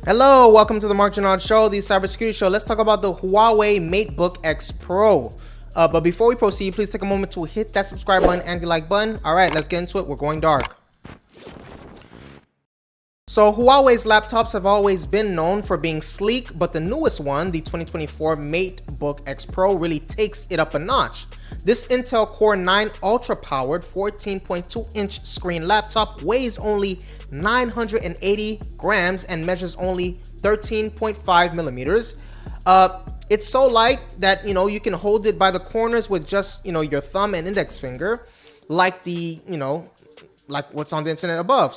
Hello, welcome to the Marc Show, the cybersecurity show. Let's talk about the Huawei MateBook X Pro. But before we proceed, please take a moment to hit that subscribe button and the like button. All right, let's get into it. We're going dark. So Huawei's laptops have always been known for being sleek, but the newest one, the 2024 MateBook X Pro, really takes it up a notch. This Intel Core 9 ultra-powered 14.2-inch screen laptop weighs only 980 grams and measures only 13.5 millimeters. It's so light that you can hold it by the corners with just your thumb and index finger, like like what's on the internet above,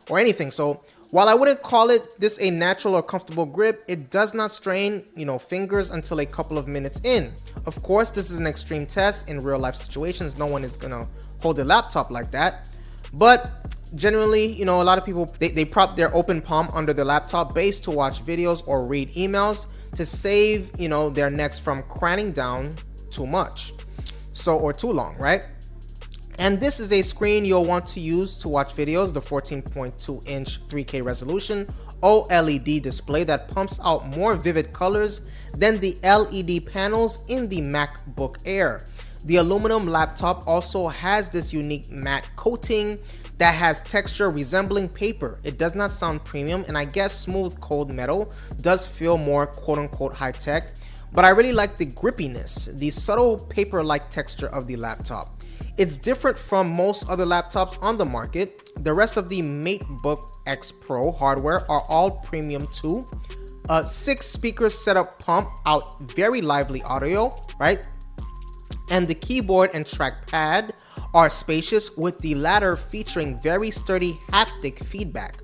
or anything. So while I wouldn't call this a natural or comfortable grip, it does not strain fingers until a couple of minutes in. Of course, this is an extreme test. In real life situations, no one is gonna hold a laptop like that, but generally, a lot of people they prop their open palm under the laptop base to watch videos or read emails to save their necks from craning down too much, or too long, right? And this is a screen you'll want to use to watch videos, the 14.2-inch 3K resolution OLED display that pumps out more vivid colors than the LED panels in the MacBook Air. The aluminum laptop also has this unique matte coating that has texture resembling paper. It does not sound premium, and I guess smooth cold metal does feel more quote-unquote high-tech, but I really like the grippiness, the subtle paper-like texture of the laptop. It's different from most other laptops on the market. The rest of the MateBook X Pro hardware are all premium too. 6 speakers setup pump out very lively audio, right? And the keyboard and trackpad are spacious, with the latter featuring very sturdy haptic feedback.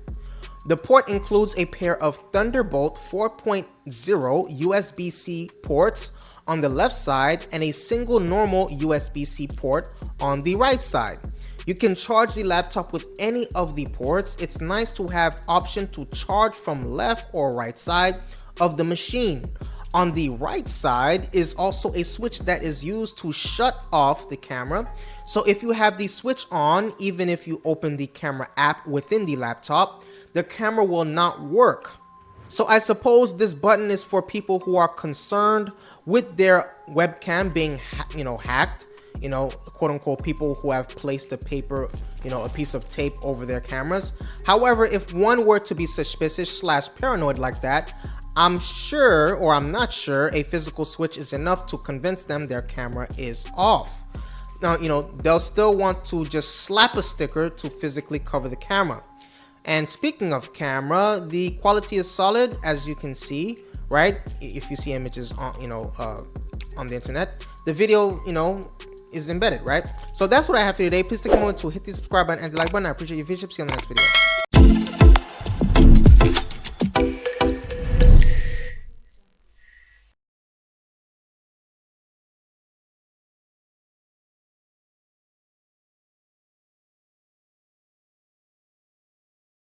The port includes a pair of Thunderbolt 4.0 USB-C ports on the left side and a single normal USB-C port on the right side. You can charge the laptop with any of the ports. It's nice to have option to charge from left or right side of the machine. On the right side is also a switch that is used to shut off the camera. So if you have the switch on, even if you open the camera app within the laptop, the camera will not work. So I suppose this button is for people who are concerned with their webcam being hacked, quote unquote, people who have placed a paper, a piece of tape over their cameras. However, if one were to be suspicious / paranoid like that, I'm sure, or I'm not sure, a physical switch is enough to convince them their camera is off. Now, they'll still want to just slap a sticker to physically cover the camera. And speaking of camera, the quality is solid, as you can see, right? If you see images on, on the internet, the video, is embedded, right? So that's what I have for you today. Please take a moment to hit the subscribe button and the like button. I appreciate your vision. See you on the next video.